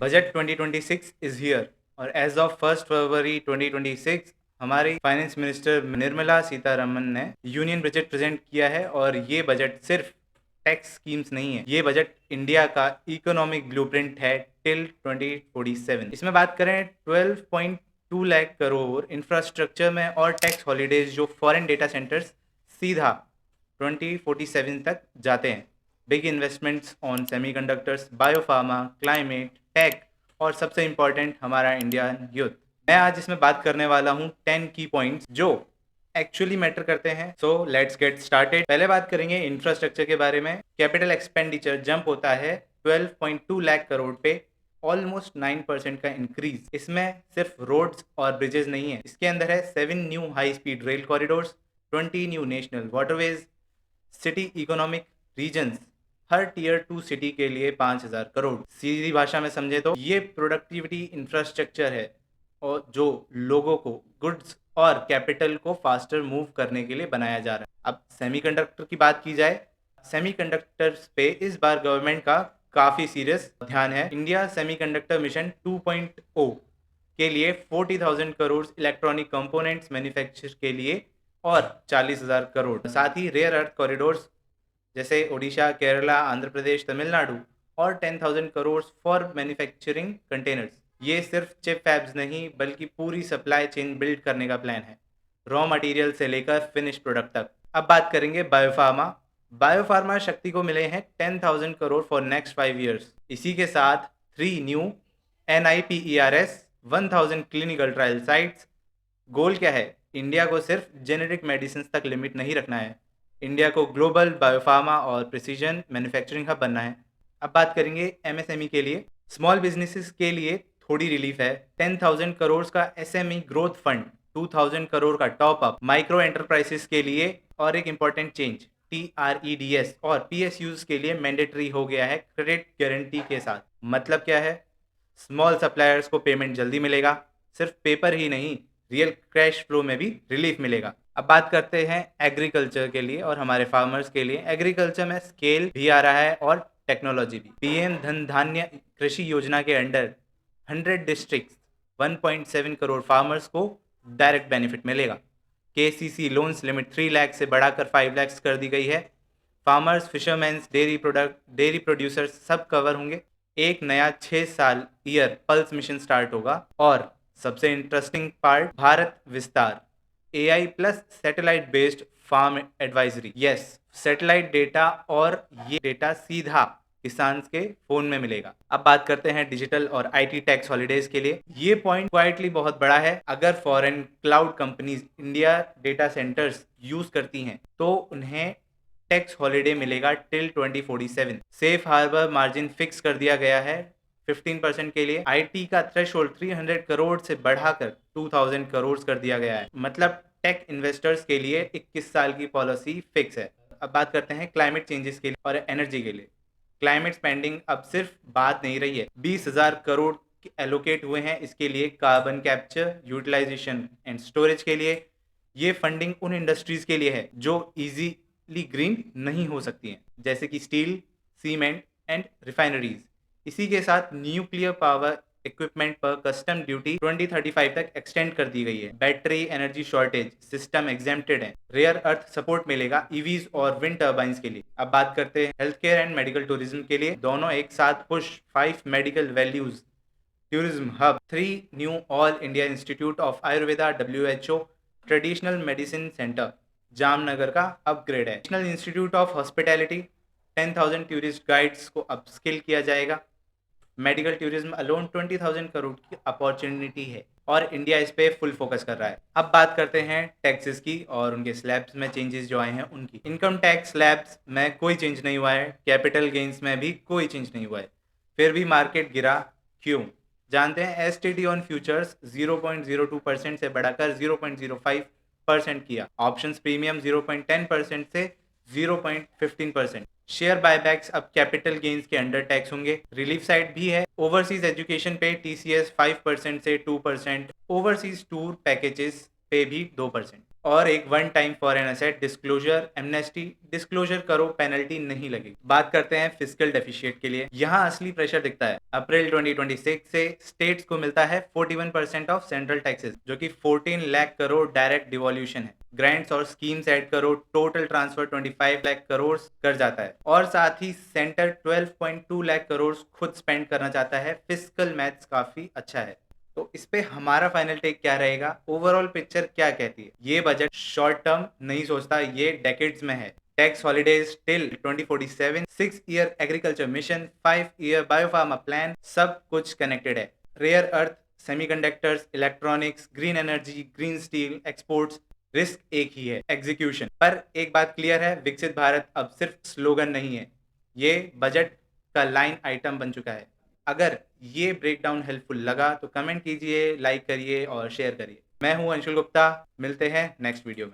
Budget 2026 is here और as of 1 फरवरी 2026 हमारी finance minister Nirmala Sitharaman ने यूनियन बजट प्रेजेंट किया है। और ये बजट सिर्फ टैक्स स्कीम्स नहीं है, ये बजट इंडिया का इकोनॉमिक ब्लूप्रिंट है टिल 2047। इसमें बात करें 12.2 लाख करोड़ इंफ्रास्ट्रक्चर में और टैक्स हॉलीडेज जो फॉरेन डेटा सेंटर्स सीधा 2047 तक जाते हैं। Big investments on semiconductors, biopharma, climate, tech और सबसे इंपॉर्टेंट हमारा इंडियन यूथ। मैं आज इसमें बात करने वाला हूँ 10 की पॉइंट्स जो एक्चुअली मैटर करते हैं। So let's get started. पहले बात करेंगे इंफ्रास्ट्रक्चर के बारे में। कैपिटल एक्सपेंडिचर जंप होता है 12.2 लाख करोड़ पे, ऑलमोस्ट 9% का इंक्रीज। इसमें सिर्फ रोड्स और ब्रिजेस नहीं है, इसके अंदर है 7 new high speed rail corridors, 20 new national waterways, city economic regions, हर टीयर 2 सिटी के लिए 5,000 करोड़। सीधी भाषा में समझे तो ये प्रोडक्टिविटी इंफ्रास्ट्रक्चर है और जो लोगों को, गुड्स और कैपिटल को फास्टर मूव करने के लिए बनाया जा रहा है। अब सेमीकंडक्टर की बात की जाए, सेमीकंडक्टर्स पे इस बार गवर्नमेंट का काफी सीरियस ध्यान है। इंडिया सेमीकंडक्टर मिशन 2.0 के लिए 40,000 करोड़, इलेक्ट्रॉनिक कंपोनेंट्स मैन्युफैक्चर के लिए और 40,000 करोड़। साथ ही रेयर अर्थ कॉरिडोर्स जैसे ओडिशा, केरला, आंध्र प्रदेश, तमिलनाडु और 10,000 करोड़ फॉर मैन्युफैक्चरिंग कंटेनर्स। ये सिर्फ चिप फैब्स नहीं बल्कि पूरी सप्लाई चेन बिल्ड करने का प्लान है, रॉ मटेरियल से लेकर फिनिश प्रोडक्ट तक। अब बात करेंगे बायोफार्मा। बायोफार्मा शक्ति को मिले हैं 10,000 करोड़ फॉर नेक्स्ट 5 ईयर्स। इसी के साथ 3 new NIPERS, 1000 clinical trial sites. Goal क्या है? इंडिया को सिर्फ जेनेरिक मेडिसिन तक लिमिट नहीं रखना है, इंडिया को ग्लोबल बायोफार्मा और प्रिसीजन मैन्युफैक्चरिंग हब बनना है। अब बात करेंगे MSME के लिए। स्मॉल बिजनेसेस के लिए थोड़ी रिलीफ है, 10,000 करोड़ का SME ग्रोथ फंड, 2,000 करोड़ का टॉप अप माइक्रो एंटरप्राइजेस के लिए। और एक इंपॉर्टेंट चेंज, TREDS और PSUs के लिए मैंडेटरी हो गया है क्रेडिट गारंटी के साथ। मतलब क्या है? स्मॉल सप्लायर्स को पेमेंट जल्दी मिलेगा, सिर्फ पेपर ही नहीं, रियल कैश फ्लो में भी रिलीफ मिलेगा। अब बात करते हैं एग्रीकल्चर के लिए और हमारे फार्मर्स के लिए। एग्रीकल्चर में स्केल भी आ रहा है और टेक्नोलॉजी भी। PM धन धान्य कृषि योजना के अंडर 100 डिस्ट्रिक्ट, 1.7 करोड़ फार्मर्स को डायरेक्ट बेनिफिट मिलेगा। KCC लोन्स लिमिट 3 लाख से बढ़ाकर 5 लाख कर दी गई है। फार्मर्स, फिशरमैन्स, डेयरी प्रोड्यूसर्स सब कवर होंगे। एक नया 6 साल ईयर पल्स मिशन स्टार्ट होगा। और सबसे interesting part, Bharat Vistaar, AI plus satellite based farm advisory. Yes, satellite data और ये डेटा सीधा किसान के फोन में मिलेगा। अब बात करते हैं डिजिटल और IT टैक्स हॉलीडेज के लिए। ये पॉइंट क्वाइटली बहुत बड़ा है। अगर foreign cloud companies India data centres use करती हैं तो उन्हें टैक्स हॉलीडे मिलेगा till 2047। Safe harbour margin fix कर दिया गया है 15% के लिए। IT का थ्रेशोल्ड 300 करोड़ से बढ़ाकर 2,000 करोड़ कर दिया गया है। मतलब टेक इन्वेस्टर्स के लिए 21 साल की पॉलिसी फिक्स है। अब बात करते हैं क्लाइमेट चेंजेस के लिए और एनर्जी के लिए। क्लाइमेट स्पेंडिंग अब सिर्फ बात नहीं रही है, 20,000 करोड़ एलोकेट हुए हैं इसके लिए, carbon capture, utilisation and storage के लिए। ये फंडिंग उन इंडस्ट्रीज के लिए है जो इजीली ग्रीन नहीं हो सकती हैं, जैसे कि स्टील, सीमेंट एंड रिफाइनरीज। इसी के साथ न्यूक्लियर पावर इक्विपमेंट पर कस्टम ड्यूटी 2035 तक एक्सटेंड कर दी गई है। Battery energy shortage system exempted है। रेयर अर्थ सपोर्ट मिलेगा ईवीज और विंड टर्बाइंस के लिए। अब बात करते हैं health care and medical tourism के लिए। दोनों एक साथ push, 5 medical values tourism hub, 3 knew all India institute of Ayurveda WHO traditional medicine centre Jamnagar का अपग्रेड है। National institute of hospitality, 10,000 tourist guides को अपस्किल किया जाएगा। मेडिकल टूरिज्म अलोन 20,000 करोड़ की अपॉर्चुनिटी है और इंडिया इस पे फुल फोकस कर रहा है। अब बात करते हैं टैक्सेस की और उनके स्लैब्स में चेंजेस जो आए हैं उनकी। इनकम टैक्स स्लैब्स में कोई चेंज नहीं हुआ है, कैपिटल गेन्स में भी कोई चेंज नहीं हुआ है, फिर भी मार्केट गिरा। क्यों? जानते हैं। STT ऑन फ्यूचर्स 0.02% से बढ़ाकर 0.05% किया। ऑप्शंस प्रीमियम 0.10% से 0.15%। शेयर बायबैक्स अब कैपिटल गेन्स के अंडर टैक्स होंगे। रिलीफ साइड भी है। ओवरसीज एजुकेशन पे TCS 5% से 2%, ओवरसीज टूर पैकेजेस पे भी 2%। और एक one time foreign asset disclosure amnesty, disclosure करो पेनल्टी नहीं लगेगी। बात करते हैं फिस्कल डेफिशिएट के लिए, यहाँ असली प्रेशर दिखता है। अप्रैल 2026 से स्टेट्स को मिलता है 41% ऑफ सेंट्रल टैक्सेस, जो कि 14 लाख करोड़ डायरेक्ट डिवॉल्यूशन है। ग्रांट्स और स्कीम्स ऐड करो, टोटल ट्रांसफर 25 लाख करोड़ कर जाता है। और साथ ही सेंटर 12.2 लाख करोड़ खुद स्पेंड करना चाहता है। फिस्कल मैथ्स काफी अच्छा है। तो इस पे हमारा फाइनल टेक क्या रहेगा, ओवरऑल पिक्चर क्या कहती है? ये बजट शॉर्ट टर्म नहीं सोचता, ये डेकेड्स में है। Tax holidays till 2047, 6 year agriculture mission, 5 year biopharma plan, सब कुछ कनेक्टेड है। Rare earth, semiconductors, electronics, green energy, green steel, exports, risk एक ही है, एग्जीक्यूशन। पर एक बात क्लियर है, विकसित भारत अब सिर्फ स्लोगन नहीं है, ये बजट का लाइन आइटम बन चुका है। अगर ये ब्रेकडाउन हेल्पफुल लगा तो कमेंट कीजिए, लाइक करिए और शेयर करिए। मैं हूं अंशुल गुप्ता, मिलते हैं नेक्स्ट वीडियो में।